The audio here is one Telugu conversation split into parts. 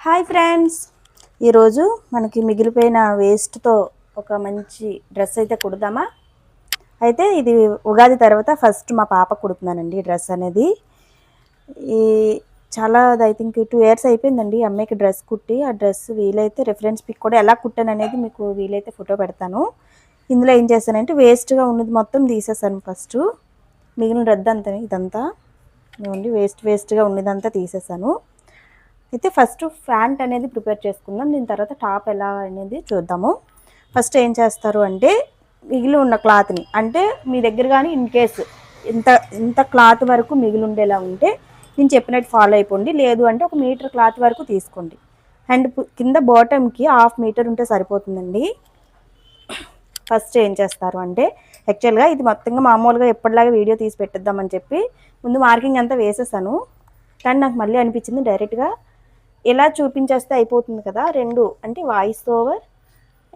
హాయ్ ఫ్రెండ్స్, ఈరోజు మనకి మిగిలిపోయిన వేస్ట్తో ఒక మంచి డ్రెస్ అయితే కుడదామా. అయితే ఇది ఉగాది తర్వాత ఫస్ట్ మా పాప కుడుతున్నానండి డ్రెస్ అనేది. ఈ చాలా ఐ థింక్ 2 years అయిపోయిందండి అమ్మాయికి డ్రెస్ కుట్టి. ఆ డ్రెస్ వీలైతే రెఫరెన్స్ పిక్ కూడా ఎలా కుట్టాను అనేది మీకు వీలైతే ఫోటో పెడతాను. ఇందులో ఏం చేశానంటే వేస్ట్గా ఉన్నది మొత్తం తీసేసాను. ఫస్ట్ మిగిలిన రద్దంతా ఇదంతా వేస్ట్గా ఉన్నదంతా తీసేసాను. అయితే ఫస్ట్ ప్యాంట్ అనేది ప్రిపేర్ చేసుకుందాం, దీని తర్వాత టాప్ ఎలా అనేది చూద్దాము. ఫస్ట్ ఏం చేస్తారు అంటే మిగిలి ఉన్న క్లాత్ని, అంటే మీ దగ్గర కానీ ఇన్ కేసు ఇంత క్లాత్ వరకు మిగిలి ఉండేలా ఉంటే నేను చెప్పినట్టు ఫాలో అయిపోండి. లేదు అంటే 1 మీటర్ క్లాత్ వరకు తీసుకోండి. అండ్ కింద బాటమ్కి 1/2 మీటర్ ఉంటే సరిపోతుందండి. ఫస్ట్ ఏం చేస్తారు అంటే యాక్చువల్గా ఇది మొత్తంగా మామూలుగా ఎప్పటిలాగా వీడియో తీసి పెట్టేద్దామని చెప్పి ముందు మార్కింగ్ అంతా వేసేసాను. కానీ నాకు మళ్ళీ అనిపించింది డైరెక్ట్గా ఎలా చూపించేస్తే అయిపోతుంది కదా, రెండు అంటే voice over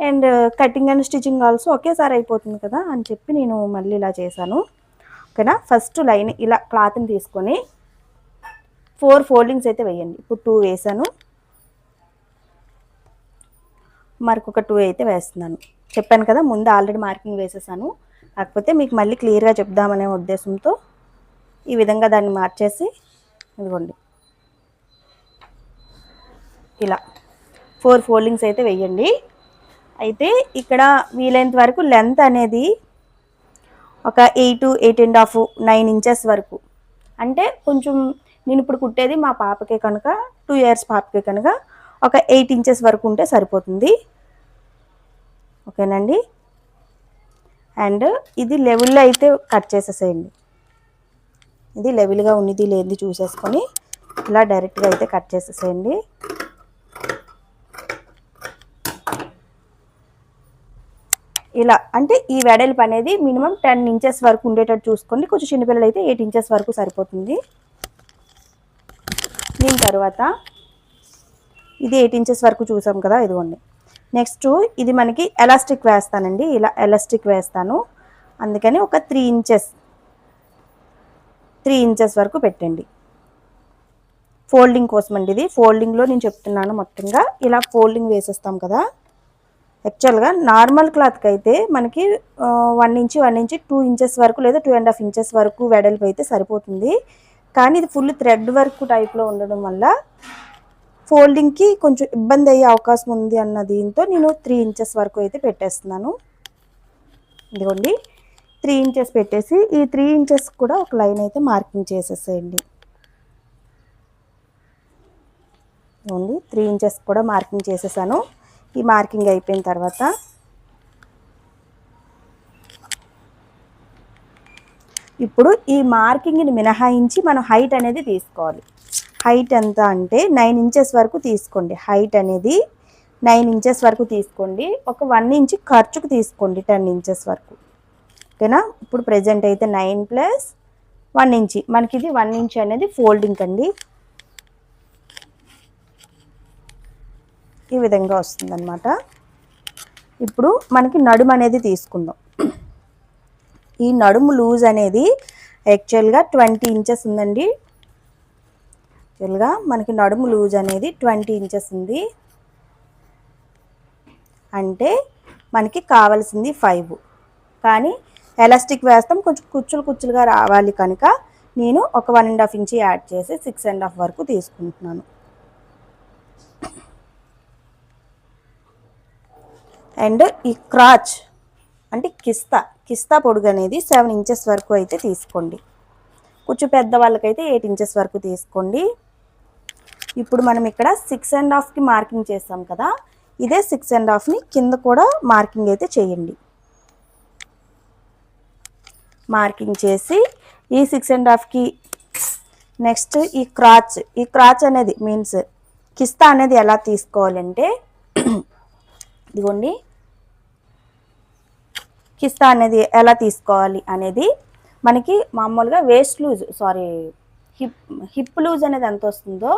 and cutting and stitching also ఒకేసారి అయిపోతుంది కదా అని చెప్పి నేను మళ్ళీ ఇలా చేశాను. ఓకేనా. ఫస్ట్ లైన్ ఇలా క్లాత్ని తీసుకొని 4 ఫోల్డింగ్స్ అయితే వేయండి. ఇప్పుడు 2 వేసాను, మరొక 2 అయితే వేస్తున్నాను. చెప్పాను కదా ముందు ఆల్రెడీ మార్కింగ్ వేసేసాను, కాకపోతే మీకు మళ్ళీ క్లియర్గా చెప్దామనే ఉద్దేశంతో ఈ విధంగా దాన్ని మార్చేసి ఇదిగోండి ఇలా 4 ఫోల్డింగ్స్ అయితే వేయండి. అయితే ఇక్కడ వీలైనంత వరకు లెంత్ అనేది ఒక 8.5 9 ఇంచెస్ వరకు, అంటే కొంచెం నేను ఇప్పుడు కుట్టేది మా పాపకే కనుక 2 years పాపకే కనుక ఒక 8 ఇంచెస్ వరకు ఉంటే సరిపోతుంది. ఓకేనండి. అండ్ ఇది లెవెల్లో అయితే కట్ చేసేసేయండి. ఇది లెవెల్గా ఉన్నది లేనిది చూసేసుకొని ఇలా డైరెక్ట్గా అయితే కట్ చేసేసేయండి. ఇలా అంటే ఈ వెడల్పు అనేది మినిమం 10 ఇంచెస్ వరకు ఉండేటట్టు చూసుకోండి. కొంచెం చిన్నపిల్లలు అయితే 8 ఇంచెస్ వరకు సరిపోతుంది. దీని తర్వాత ఇది 8 ఇంచెస్ వరకు చూసాం కదా, ఇదిగోండి. నెక్స్ట్ ఇది మనకి ఎలాస్టిక్ వేస్తానండి, ఇలా ఎలాస్టిక్ వేస్తాను. అందుకని ఒక 3 ఇంచెస్ వరకు పెట్టండి. ఫోల్డింగ్ కోసం అండి ఇది. ఫోల్డింగ్లో నేను చెప్తున్నాను మొత్తంగా ఇలా ఫోల్డింగ్ వేసేస్తాం కదా. యాక్చువల్గా నార్మల్ క్లాత్కి అయితే మనకి 1 ఇంచ్ 2 ఇంచెస్ వరకు లేదా 2.5 ఇంచెస్ వరకు వెడల్పు అయితే సరిపోతుంది. కానీ ఇది ఫుల్ థ్రెడ్ వర్క్ టైప్లో ఉండడం వల్ల ఫోల్డింగ్కి కొంచెం ఇబ్బంది అయ్యే అవకాశం ఉంది అన్న దీంతో నేను 3 ఇంచెస్ వరకు అయితే పెట్టేస్తున్నాను. ఇదిగోండి 3 ఇంచెస్ పెట్టేసి ఈ 3 ఇంచెస్ కూడా ఒక లైన్ అయితే మార్కింగ్ చేసేసేయండి. ఇదిగోండి 3 ఇంచెస్ కూడా మార్కింగ్ చేసేసాను. ఈ మార్కింగ్ అయిపోయిన తర్వాత ఇప్పుడు ఈ మార్కింగ్ని మినహాయించి మనం హైట్ అనేది తీసుకోవాలి. హైట్ ఎంత అంటే 9 ఇంచెస్ వరకు తీసుకోండి. హైట్ అనేది 9 ఇంచెస్ వరకు తీసుకోండి. ఒక 1 ఇంచ్ ఖర్చుకు తీసుకోండి 10 ఇంచెస్ వరకు. ఓకేనా. ఇప్పుడు ప్రజెంట్ అయితే 9 + 1 ఇంచ్, మనకి ఇది 1 ఇంచ్ అనేది ఫోల్డింగ్ అండి. ఈ విధంగా వస్తుందన్నమాట. ఇప్పుడు మనకి నడుము అనేది తీసుకుందాం. ఈ నడుము లూజ్ అనేది యాక్చువల్గా 20 ఇంచెస్ ఉందండి. యాక్చువల్గా మనకి నడుము లూజ్ అనేది 20 ఇంచెస్ ఉంది. అంటే మనకి కావాల్సింది 5, కానీ ఎలాస్టిక్ వేస్తాం కొంచెం కుచ్చులుగా రావాలి కనుక నేను ఒక 1.5 ఇంచ్ యాడ్ చేసి 6.5 వరకు తీసుకుంటున్నాను. అండ్ ఈ క్రాచ్ అంటే కిస్తా పొడుగు అనేది 7 ఇంచెస్ వరకు అయితే తీసుకోండి. కొంచెం పెద్ద వాళ్ళకైతే 8 ఇంచెస్ వరకు తీసుకోండి. ఇప్పుడు మనం ఇక్కడ 6.5కి మార్కింగ్ చేస్తాం కదా, ఇదే 6.5ని కింద కూడా మార్కింగ్ అయితే చేయండి. మార్కింగ్ చేసి ఈ 6.5కి నెక్స్ట్ ఈ క్రాచ్ అనేది మీన్స్ కిస్తా అనేది ఎలా తీసుకోవాలంటే ఇదిగోండి కిస్తా అనేది ఎలా తీసుకోవాలి అనేది మనకి మామూలుగా హిప్ లూజ్ అనేది ఎంత వస్తుందో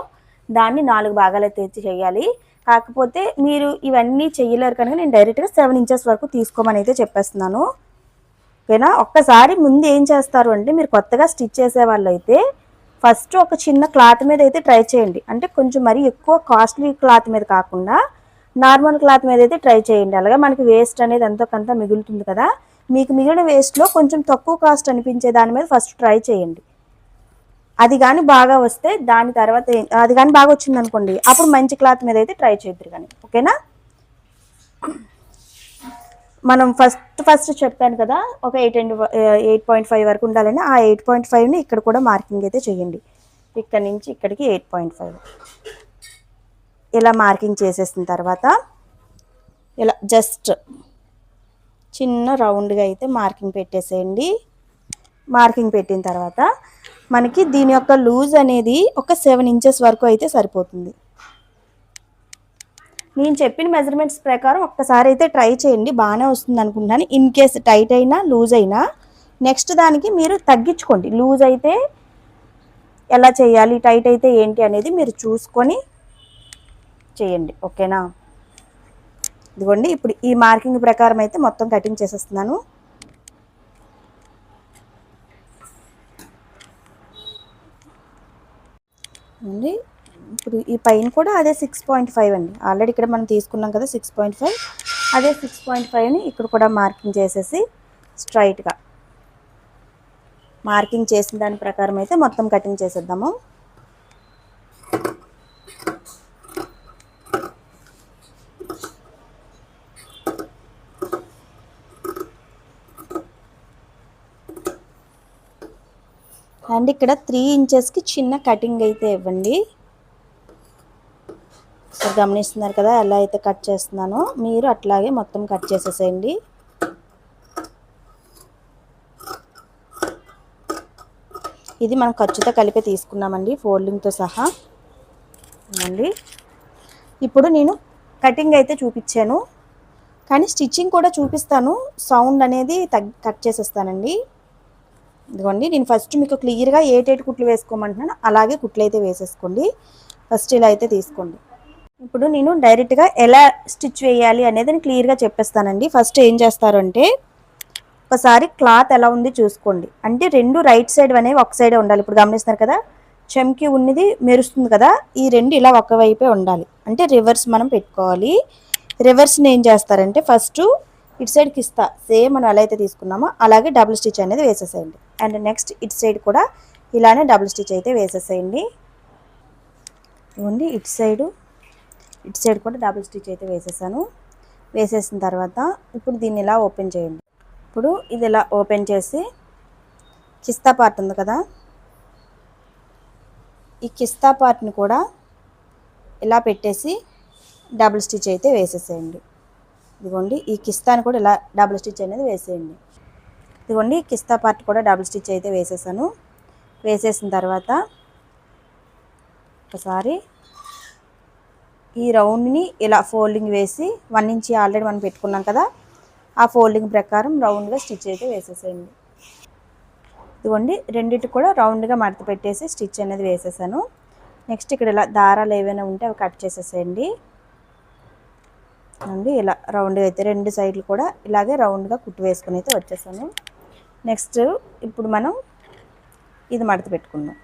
దాన్ని 4 భాగాలు తెచ్చి చేయాలి. కాకపోతే మీరు ఇవన్నీ చేయలేరు కనుక నేను డైరెక్ట్గా 7 ఇంచెస్ వరకు తీసుకోమని అయితే చెప్పేస్తున్నాను. ఓకేనా. ఒక్కసారి ముందు ఏం చేస్తారు అంటే మీరు కొత్తగా స్టిచ్ చేసే వాళ్ళు అయితే ఫస్ట్ ఒక చిన్న క్లాత్ మీద అయితే ట్రై చేయండి. అంటే కొంచెం మరీ ఎక్కువ కాస్ట్లీ క్లాత్ మీద కాకుండా నార్మల్ క్లాత్ మీద అయితే ట్రై చేయండి. అలాగే మనకి వేస్ట్ అనేది ఎంతో కొంత మిగులుతుంది కదా, మీకు మిగిలిన వేస్ట్లో కొంచెం తక్కువ కాస్ట్ అనిపించే దాని మీద ఫస్ట్ ట్రై చేయండి. అది కానీ బాగా వస్తే దాని తర్వాత అది కానీ బాగా వచ్చింది అనుకోండి, అప్పుడు మంచి క్లాత్ మీద అయితే ట్రై చేద్దరు కానీ. ఓకేనా? మనం ఫస్ట్ చెప్పాను కదా, ఒక 8.5 వరకు ఉండాలని. ఆ 8.5ని ఇక్కడ కూడా మార్కింగ్ అయితే చేయండి. ఇక్కడ నుంచి ఇక్కడికి 8.5 ఇలా మార్కింగ్ చేసేసిన తర్వాత ఇలా జస్ట్ చిన్న రౌండ్గా అయితే మార్కింగ్ పెట్టేసేయండి. మార్కింగ్ పెట్టిన తర్వాత మనకి దీని యొక్క లూజ్ అనేది ఒక 7 ఇంచెస్ వరకు అయితే సరిపోతుంది. నేను చెప్పిన మెజర్మెంట్స్ ప్రకారం ఒక్కసారి అయితే ట్రై చేయండి, బాగానే వస్తుంది అనుకుంటున్నాను. ఇన్ కేస్ టైట్ అయినా లూజ్ అయినా నెక్స్ట్ దానికి మీరు తగ్గించుకోండి. లూజ్ అయితే ఎలా చేయాలి, టైట్ అయితే ఏంటి అనేది మీరు చూసుకొని చేయండి. ఓకేనా? ఇదిగోండి, ఇప్పుడు ఈ మార్కింగ్ ప్రకారం అయితే మొత్తం కటింగ్ చేసేస్తున్నాను. అండి ఇప్పుడు ఈ పైన కూడా అదే 6.5 అండి. ఆల్రెడీ ఇక్కడ మనం తీసుకున్నాం కదా 6.5, అదే 6.5ని ఇక్కడ కూడా మార్కింగ్ చేసేసి స్ట్రైట్గా మార్కింగ్ చేసిన దాని ప్రకారం అయితే మొత్తం కటింగ్ చేసేద్దాము. అండ్ ఇక్కడ 3 ఇంచెస్కి చిన్న కటింగ్ అయితే ఇవ్వండి. గమనిస్తున్నారు కదా ఎలా అయితే కట్ చేస్తున్నానో, మీరు అట్లాగే మొత్తం కట్ చేసేసేయండి. ఇది మనం ఖర్చుతో కలిపి తీసుకున్నామండి, ఫోల్డింగ్తో సహా అండి. ఇప్పుడు నేను కటింగ్ అయితే చూపించాను, కానీ స్టిచ్చింగ్ కూడా చూపిస్తాను. సౌండ్ అనేది కట్ చేసేస్తానండి. ఇదిగోండి, నేను ఫస్ట్ మీకు క్లియర్గా 8 కుట్లు వేసుకోమంటున్నాను, అలాగే కుట్లు అయితే వేసేసుకోండి. ఫస్ట్ ఇలా అయితే తీసుకోండి. ఇప్పుడు నేను డైరెక్ట్గా ఎలా స్టిచ్ వేయాలి అనేది నేను క్లియర్గా చెప్పేస్తానండి. ఫస్ట్ ఏం చేస్తారు అంటే, ఒకసారి క్లాత్ ఎలా ఉంది చూసుకోండి. అంటే రెండు రైట్ సైడ్ అనేవి ఒక సైడే ఉండాలి. ఇప్పుడు గమనిస్తున్నారు కదా, చెంకి ఉన్నది మెరుస్తుంది కదా, ఈ రెండు ఇలా ఒకవైపే ఉండాలి. అంటే రివర్స్ మనం పెట్టుకోవాలి. రివర్స్ని ఏం చేస్తారంటే, ఫస్ట్ ఇటు సైడ్ కిస్తా సేమ్ మనం ఎలా అయితే తీసుకున్నామో అలాగే డబుల్ స్టిచ్ అనేది వేసేసేయండి. అండ్ నెక్స్ట్ ఇటు సైడ్ కూడా ఇలానే డబుల్ స్టిచ్ అయితే వేసేసేయండి. ఇవ్వండి, ఇటు సైడ్ కూడా డబుల్ స్టిచ్ అయితే వేసేసాను. వేసేసిన తర్వాత ఇప్పుడు దీన్ని ఇలా ఓపెన్ చేయండి. ఇప్పుడు ఇది ఇలా ఓపెన్ చేసి కిస్తా పార్ట్ ఉంది కదా, ఈ కిస్తా పార్ట్ని కూడా ఇలా పెట్టేసి డబుల్ స్టిచ్ అయితే వేసేసేయండి. ఇదిగోండి, ఈ కిస్తాని కూడా ఇలా డబుల్ స్టిచ్ అనేది వేసేయండి. ఇదిగోండి, కిస్తా పార్ట్ కూడా డబుల్ స్టిచ్ అయితే వేసేసాను. వేసేసిన తర్వాత ఒకసారి ఈ రౌండ్ని ఇలా ఫోల్డింగ్ వేసి 1 ఇంచ్ ఆల్రెడీ మనం పెట్టుకున్నాం కదా, ఆ ఫోల్డింగ్ ప్రకారం రౌండ్గా స్టిచ్ అయితే వేసేసేయండి. ఇదిగోండి, రెండింటి కూడా రౌండ్గా మడత పెట్టేసి స్టిచ్ అనేది వేసేసాను. నెక్స్ట్ ఇక్కడ ఇలా దారాలు ఏవైనా ఉంటే అవి కట్ చేసేసేయండి అండి. ఇలా రౌండ్గా అయితే రెండు సైడ్లు కూడా ఇలాగే రౌండ్గా కుట్టు వేసుకుని అయితే వచ్చేసాను. నెక్స్ట్ ఇప్పుడు మనం ఇది మడత పెట్టుకుందాం.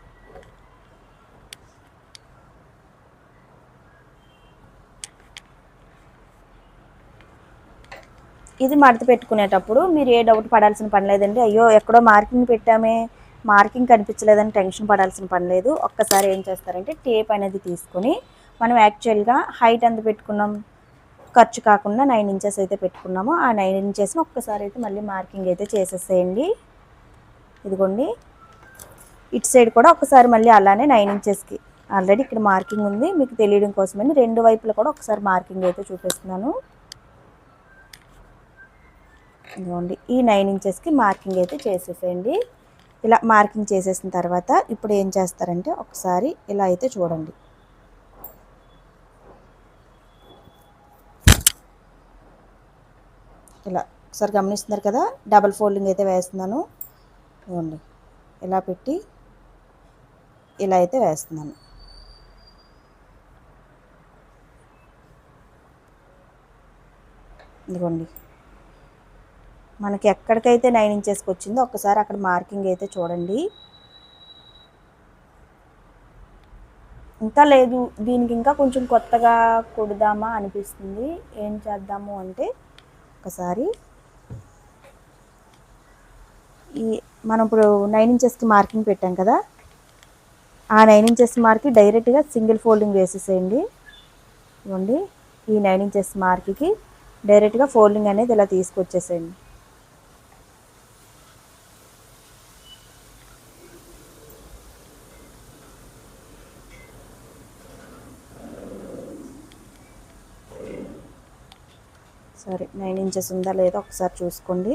ఇది మడత పెట్టుకునేటప్పుడు మీరు ఏ డౌట్ పడాల్సిన పని లేదండి. అయ్యో ఎక్కడో మార్కింగ్ పెట్టామే, మార్కింగ్ కనిపించలేదని టెన్షన్ పడాల్సిన పని లేదు. ఒక్కసారి ఏం చేస్తారంటే, టేప్ అనేది తీసుకొని మనం యాక్చువల్గా హైట్ ఎంత పెట్టుకున్నాం, ఖర్చు కాకుండా 9 ఇంచెస్ అయితే పెట్టుకున్నాము, ఆ 9 ఇంచెస్ని ఒక్కసారి అయితే మళ్ళీ మార్కింగ్ అయితే చేసేసేయండి. ఇదిగోండి, ఇటు సైడ్ కూడా ఒకసారి మళ్ళీ అలానే 9 ఇంచెస్కి ఆల్రెడీ ఇక్కడ మార్కింగ్ ఉంది, మీకు తెలియడం కోసమని రెండు వైపులు కూడా ఒకసారి మార్కింగ్ అయితే చూపిస్తున్నాను. ఇదిగోండి, ఈ 9 ఇంచెస్కి మార్కింగ్ అయితే చేసేసేయండి. ఇలా మార్కింగ్ చేసేసిన తర్వాత ఇప్పుడు ఏం చేస్తారంటే, ఒకసారి ఇలా అయితే చూడండి. ఇలా ఒకసారి గమనిస్తున్నారు కదా, డబల్ ఫోల్డింగ్ అయితే వేస్తున్నాను. ఇదిగోండి, ఇలా పెట్టి ఇలా అయితే వేస్తున్నాను. ఇదిగోండి, మనకి ఎక్కడికైతే 9 ఇంచెస్కి వచ్చిందో ఒక్కసారి అక్కడ మార్కింగ్ అయితే చూడండి. ఇంకా లేదు, దీనికి ఇంకా కొంచెం కొత్తగా కుడదామా అనిపిస్తుంది. ఏం చేద్దాము అంటే ఒకసారి ఈ మనం ఇప్పుడు 9 ఇంచెస్కి మార్కింగ్ పెట్టాం కదా, ఆ 9 ఇంచెస్ మార్క్కి డైరెక్ట్గా సింగిల్ ఫోల్డింగ్ వేసేసేయండి. ఇవ్వండి, ఈ 9 ఇంచెస్ మార్క్కి డైరెక్ట్గా ఫోల్డింగ్ అనేది ఇలా తీసుకొచ్చేసేయండి. సరే 9 ఇంచెస్ ఉందా లేదా ఒకసారి చూసుకోండి.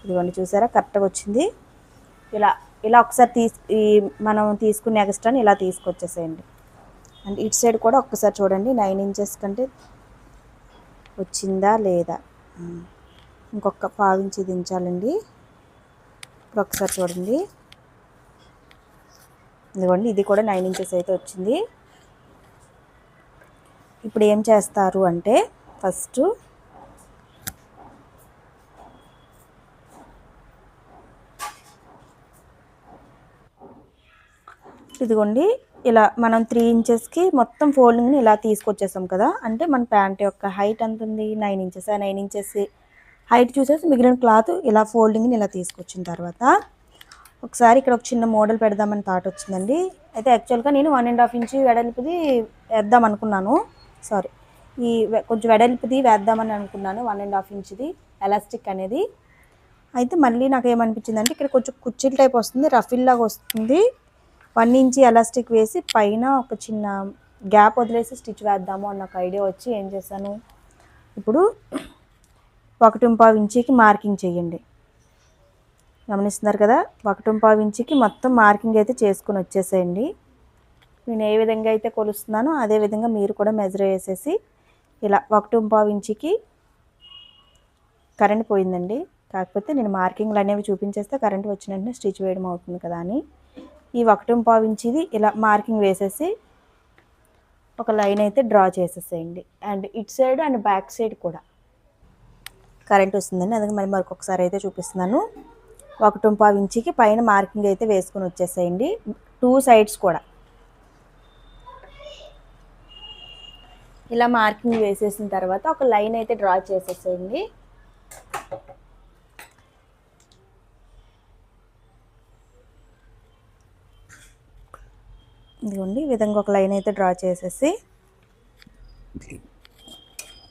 ఇదిగోండి, చూసారా కరెక్ట్గా వచ్చింది. ఇలా ఇలా ఒకసారి ఈ మనం తీసుకునే ఎక్స్ట్రాని ఇలా తీసుకొచ్చేసేయండి. అండ్ ఇటు సైడ్ కూడా ఒక్కసారి చూడండి 9 ఇంచెస్ కంటే వచ్చిందా లేదా. ఇంకొక పావించి దించాలండి. ఇప్పుడు ఒకసారి చూడండి, ఇదిగోండి ఇది కూడా 9 ఇంచెస్ అయితే వచ్చింది. ఇప్పుడు ఏం చేస్తారు అంటే ఫస్ట్ ఇదిగోండి, ఇలా మనం 3 ఇంచెస్కి మొత్తం ఫోల్డింగ్ని ఇలా తీసుకొచ్చేసాం కదా, అంటే మన ప్యాంట్ యొక్క హైట్ ఎంత ఉంది 9 ఇంచెస్. ఆ 9 ఇంచెస్ హైట్ చూసేసి మిగిలిన క్లాత్ ఇలా ఫోల్డింగ్ని ఇలా తీసుకొచ్చిన తర్వాత ఒకసారి ఇక్కడ ఒక చిన్న మోడల్ పెడదామని థాట్ వచ్చిందండి. అయితే యాక్చువల్గా నేను 1.5 ఇంచ్ వెడల్పుది వేద్దాం అనుకున్నాను. సారీ, ఈ కొంచెం వెడల్పుది వేద్దామని అనుకున్నాను, 1.5 ఇంచ్ది ఎలాస్టిక్ అనేది. అయితే మళ్ళీ నాకు ఏమనిపించిందంటే ఇక్కడ కొంచెం కుర్చీల టైప్ వస్తుంది, రఫిల్ లాగా వస్తుంది. 1 ఇంచ్ ఎలాస్టిక్ వేసి పైన ఒక చిన్న గ్యాప్ వదిలేసి స్టిచ్ వేద్దాము అన్న ఒక ఐడియా వచ్చి ఏం చేశాను, ఇప్పుడు 1.5 ఇంచుకి మార్కింగ్ చేయండి. గమనిస్తున్నారు కదా, 1.5 ఇంచుకి మొత్తం మార్కింగ్ అయితే చేసుకుని వచ్చేసేయండి. నేను ఏ విధంగా అయితే కొలుస్తున్నానో అదే విధంగా మీరు కూడా మెజర్ వేసేసి ఇలా 1.5 ఇంచుకి కరెంట్ పోయిందండి. కాకపోతే నేను మార్కింగ్లు అనేవి చూపించేస్తే కరెంట్ వచ్చిన వెంటనే స్టిచ్ వేయడం అవుతుంది కదా అని ఈ 1.5 ఇంచుది ఇలా మార్కింగ్ వేసేసి ఒక లైన్ అయితే డ్రా చేసేసేయండి. అండ్ ఇటు సైడ్ అండ్ బ్యాక్ సైడ్ కూడా కరెంట్ వస్తుందండి. అందుకే మరి మరొకసారి అయితే చూపిస్తున్నాను. 1.5 ఇంచుకి పైన మార్కింగ్ అయితే వేసుకొని వచ్చేసేయండి. 2 సైడ్స్ కూడా ఇలా మార్కింగ్ వేసేసిన తర్వాత ఒక లైన్ అయితే డ్రా చేసేసేయండి. ఇదిగోండి, ఈ విధంగా ఒక లైన్ అయితే డ్రా చేసేసి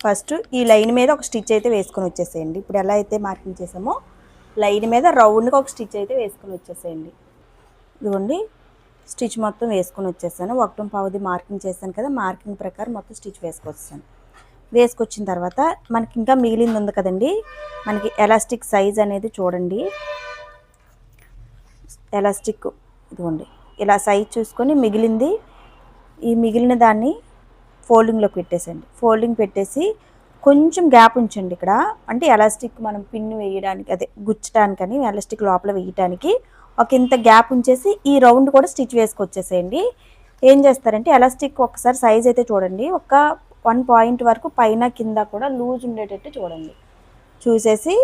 ఫస్ట్ ఈ లైన్ మీద ఒక స్టిచ్ అయితే వేసుకొని వచ్చేసేయండి. ఇప్పుడు ఎలా అయితే మార్కింగ్ చేసామో లైన్ మీద రౌండ్గా ఒక స్టిచ్ అయితే వేసుకొని వచ్చేసేయండి. ఇదిగోండి, స్టిచ్ మొత్తం వేసుకొని వచ్చేసాను. 1.5ది మార్కింగ్ చేశాను కదా, మార్కింగ్ ప్రకారం మొత్తం స్టిచ్ వేసుకొచ్చాను. వేసుకొచ్చిన తర్వాత మనకి ఇంకా మిగిలింది ఉంది కదండి, మనకి ఎలాస్టిక్ సైజ్ అనేది చూడండి. ఎలాస్టిక్ ఇదిగోండి, ఇలా సైజ్ చూసుకొని మిగిలిన దాన్ని ఫోల్డింగ్లోకి పెట్టేసండి. ఫోల్డింగ్ పెట్టేసి కొంచెం గ్యాప్ ఉంచండి ఇక్కడ, అంటే ఎలాస్టిక్ మనం పిన్ను వేయడానికి అదే గుచ్చడానికని ఎలాస్టిక్ లోపల వేయడానికి ఒక ఇంత గ్యాప్ ఉంచేసి ఈ రౌండ్ కూడా స్టిచ్ వేసుకొచ్చేసేయండి. ఏం చేస్తారంటే ఎలాస్టిక్ ఒకసారి సైజ్ అయితే చూడండి, ఒక 1 పాయింట్ వరకు పైన కింద కూడా లూజ్ ఉండేటట్టు చూడండి. చూసేసి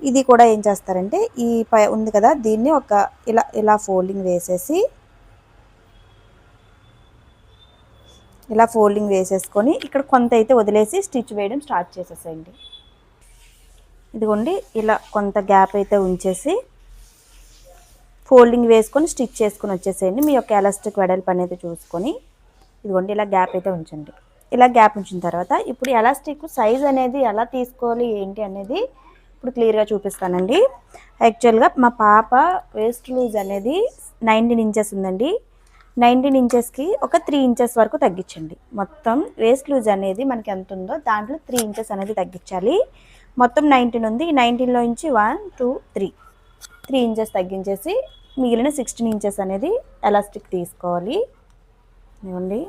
ఇది కూడా ఏం చేస్తారంటే ఈ ఉంది కదా, దీన్ని ఒక ఇలా ఫోల్డింగ్ వేసేసి ఇలా ఫోల్డింగ్ వేసేసుకొని ఇక్కడ కొంత అయితే వదిలేసి స్టిచ్ వేయడం స్టార్ట్ చేసేసేయండి. ఇదిగోండి, ఇలా కొంత గ్యాప్ అయితే ఉంచేసి ఫోల్డింగ్ వేసుకొని స్టిచ్ చేసుకొని వచ్చేసేయండి. మీ యొక్క ఎలాస్టిక్ వెడల్పు అనేది చూసుకొని ఇదిగోండి ఇలా గ్యాప్ అయితే ఉంచండి. ఇలా గ్యాప్ ఉంచిన తర్వాత ఇప్పుడు ఎలాస్టిక్ సైజ్ అనేది ఎలా తీసుకోవాలి ఏంటి అనేది ఇప్పుడు క్లియర్గా చూపిస్తానండి. యాక్చువల్గా మా పాప వేస్ట్ లూజ్ అనేది 19 ఇంచెస్ ఉందండి. 19 ఇంచెస్కి ఒక 3 ఇంచెస్ వరకు తగ్గించండి. మొత్తం వేస్ట్ లూజ్ అనేది మనకి ఎంత ఉందో దాంట్లో 3 ఇంచెస్ అనేది తగ్గించాలి. మొత్తం 19 ఉంది, ఈ 19లో నుంచి 1 2 3 ఇంచెస్ తగ్గించేసి మిగిలిన 16 ఇంచెస్ అనేది ఎలాస్టిక్ తీసుకోవాలి. ఇవ్వండి,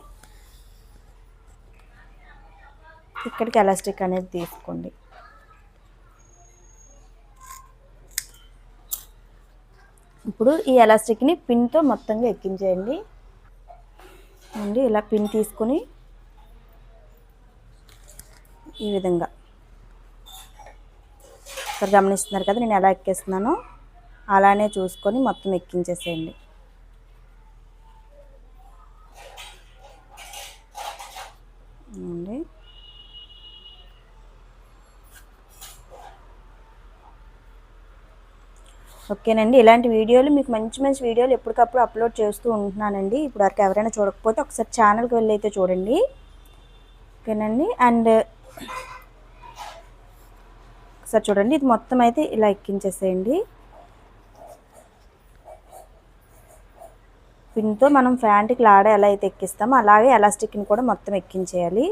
ఇక్కడికి ఎలాస్టిక్ అనేది తీసుకోండి. ఇప్పుడు ఈ ఎలాస్టిక్ని పిన్తో మొత్తంగా ఎక్కించేయండి. అండి ఇలా పిన్ తీసుకుని ఈ విధంగా ఇక్కడ గమనిస్తున్నారు కదా, నేను ఎలా ఎక్కేస్తున్నానో అలానే చూసుకొని మొత్తం ఎక్కించేసేయండి. ఇదిగోండి. ఓకేనండి, ఇలాంటి వీడియోలు మీకు మంచి మంచి వీడియోలు ఎప్పటికప్పుడు అప్లోడ్ చేస్తూ ఉంటున్నానండి. ఇప్పుడు వరకు ఎవరైనా చూడకపోతే ఒకసారి ఛానల్కి వెళ్ళి అయితే చూడండి. ఓకేనండి. అండ్ ఒకసారి చూడండి, ఇది మొత్తం అయితే ఇలా ఎక్కించేసేయండి. పిన్తో మనం ఫ్యాంట్కి లాడ ఎలా అయితే ఎక్కిస్తామో అలాగే ఎలాస్టిక్ని కూడా మొత్తం ఎక్కించేయాలి.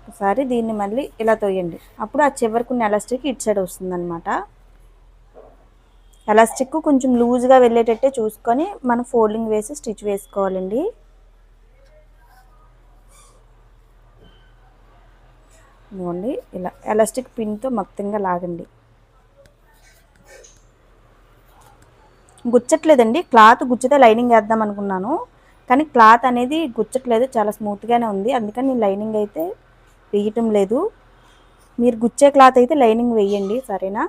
ఒకసారి దీన్ని మళ్ళీ ఇలా తోయండి. అప్పుడు ఆ చివరికి ఉన్న ఎలాస్టిక్ ఇటు సైడ్ వస్తుందన్నమాట. ఎలాస్టిక్ కొంచెం లూజ్గా వెళ్ళేటట్టే చూసుకొని మనం ఫోల్డింగ్ వేసి స్టిచ్ వేసుకోవాలండి. ఇదిగోండి, ఇలా ఎలాస్టిక్ పిన్తో మొత్తంగా లాగండి. గుచ్చట్లేదండి, క్లాత్ గుచ్చితే లైనింగ్ వేద్దాం అనుకున్నాను, కానీ క్లాత్ అనేది గుచ్చట్లేదు, చాలా స్మూత్గానే ఉంది. అందుకని నేను లైనింగ్ అయితే వేయటం లేదు. మీరు గుచ్చే క్లాత్ అయితే లైనింగ్ వేయండి, సరేనా.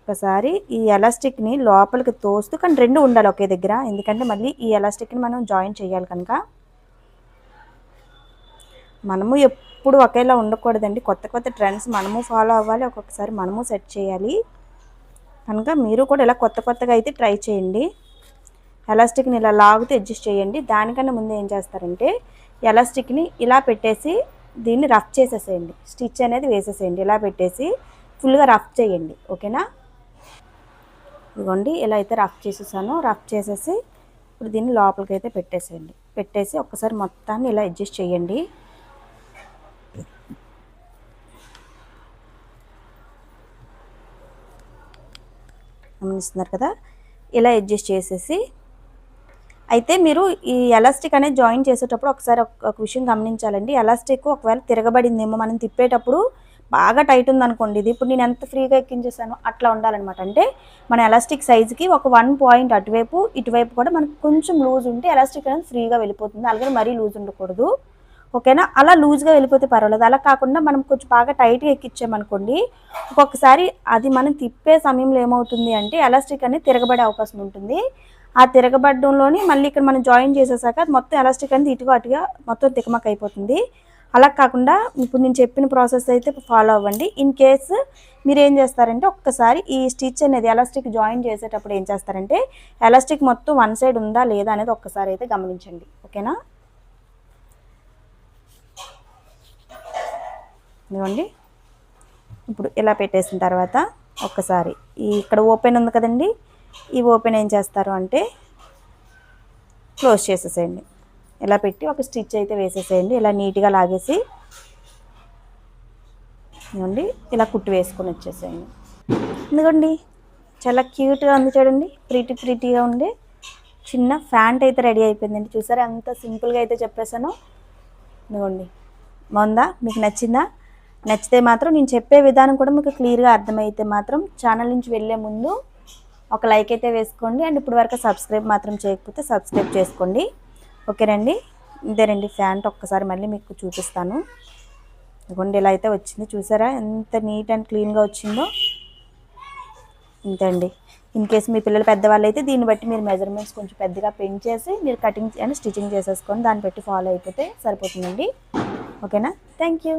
ఒకసారి ఈ ఎలాస్టిక్ని లోపలికి తోస్తూ, కానీ రెండు ఉండాలి ఒకే దగ్గర, ఎందుకంటే మళ్ళీ ఈ ఎలాస్టిక్ని మనం జాయిన్ చేయాలి కనుక. మనము ఎప్పుడు ఒకేలా ఉండకూడదండి, కొత్త కొత్త ట్రెండ్స్ మనము ఫాలో అవ్వాలి, ఒక్కొక్కసారి మనము సెట్ చేయాలి. కనుక మీరు కూడా ఇలా కొత్త కొత్తగా అయితే ట్రై చేయండి. ఎలాస్టిక్ని ఇలా లాగుతూ అడ్జస్ట్ చేయండి. దానికన్నా ముందు ఏం చేస్తారంటే ఎలాస్టిక్ని ఇలా పెట్టేసి దీన్ని రఫ్ చేసేసేయండి, స్టిచ్ అనేది వేసేసేయండి. ఇలా పెట్టేసి ఫుల్గా రఫ్ చేయండి, ఓకేనా. ఇదిగోండి, ఇలా అయితే రఫ్ చేసేసాను. రఫ్ చేసేసి ఇప్పుడు దీన్ని లోపలికి అయితే పెట్టేసేయండి. పెట్టేసి ఒక్కసారి మొత్తాన్ని ఇలా అడ్జస్ట్ చేయండి. గమనిస్తున్నారు కదా, ఇలా అడ్జస్ట్ చేసేసి అయితే మీరు ఈ ఎలాస్టిక్ అనేది జాయిన్ చేసేటప్పుడు ఒకసారి ఒక విషయం గమనించాలండి. ఎలాస్టిక్ ఒకవేళ తిరగబడిందేమో, మనం తిప్పేటప్పుడు బాగా టైట్ ఉందనుకోండి, ఇది ఇప్పుడు నేను ఎంత ఫ్రీగా ఎక్కించేసాను అట్లా ఉండాలన్నమాట. అంటే మన ఎలాస్టిక్ సైజుకి ఒక 1 పాయింట్ అటువైపు ఇటువైపు కూడా మనకు కొంచెం లూజ్ ఉంటే ఎలాస్టిక్ అనేది ఫ్రీగా వెళ్ళిపోతుంది. అలాగే మరీ లూజ్ ఉండకూడదు, ఓకేనా. అలా లూజ్గా వెళ్ళిపోతే పర్వాలేదు. అలా కాకుండా మనం కొంచెం బాగా టైట్గా ఎక్కించామనుకోండి, ఒక్కొక్కసారి అది మనం తిప్పే సమయంలో ఏమవుతుంది అంటే ఎలాస్టిక్ అనేది తిరగబడే అవకాశం ఉంటుంది. ఆ తిరగబడడంలోని మళ్ళీ ఇక్కడ మనం జాయిన్ చేసేసాక మొత్తం ఎలాస్టిక్ అనేది ఇటుగా అటుగా మొత్తం తికమక అయిపోతుంది. అలా కాకుండా ఇప్పుడు నేను చెప్పిన ప్రాసెస్ అయితే ఫాలో అవ్వండి. ఇన్ కేసు మీరు ఏం చేస్తారంటే ఒక్కసారి ఈ స్టిచ్ అనేది ఎలాస్టిక్ జాయిన్ చేసేటప్పుడు ఏం చేస్తారంటే ఎలాస్టిక్ మొత్తం వన్ సైడ్ ఉందా లేదా అనేది ఒక్కసారి అయితే గమనించండి, ఓకేనా. ఇదిగోండి, ఇప్పుడు ఇలా పెట్టేసిన తర్వాత ఒక్కసారి ఈ ఇక్కడ ఓపెన్ ఉంది కదండి, ఈ ఓపెన్ ఏం చేస్తారు అంటే క్లోజ్ చేసేసేయండి. ఇలా పెట్టి ఒక స్టిచ్ అయితే వేసేసేయండి. ఇలా నీట్గా లాగేసి ఇదిగోండి ఇలా కుట్టు వేసుకొని వచ్చేసేయండి. ఎందుకండి చాలా క్యూట్గా ఉంది చూడండి, ప్రీటీగా ఉండే చిన్న ఫ్యాంట్ అయితే రెడీ అయిపోయిందండి. చూసారా ఎంత సింపుల్గా అయితే చెప్పేసాను. ఇదిగోండి, బాగుందా, మీకు నచ్చిందా? నచ్చితే మాత్రం నేను చెప్పే విధానం కూడా మీకు క్లియర్గా అర్థమైతే మాత్రం ఛానల్ నుంచి వెళ్ళే ముందు ఒక లైక్ అయితే వేసుకోండి. అండ్ ఇప్పుడు వరకు సబ్స్క్రైబ్ మాత్రం చేయకపోతే సబ్స్క్రైబ్ చేసుకోండి, ఓకేనండి. ఇదేనండి ఫ్యాంట్, ఒక్కసారి మళ్ళీ మీకు చూపిస్తాను. ఇదిగోండి ఇలా అయితే వచ్చింది, చూసారా ఎంత నీట్ అండ్ క్లీన్గా వచ్చిందో. ఇంతే అండి. ఇన్ కేసు మీ పిల్లలు పెద్దవాళ్ళు అయితే దీన్ని బట్టి మీరు మెజర్మెంట్స్ కొంచెం పెద్దగా పెంచేసి మీరు కటింగ్ అండ్ స్టిచ్చింగ్ చేసేసుకొని దాన్ని బట్టి ఫాలో అయిపోతే సరిపోతుందండి, ఓకేనా. Thank you.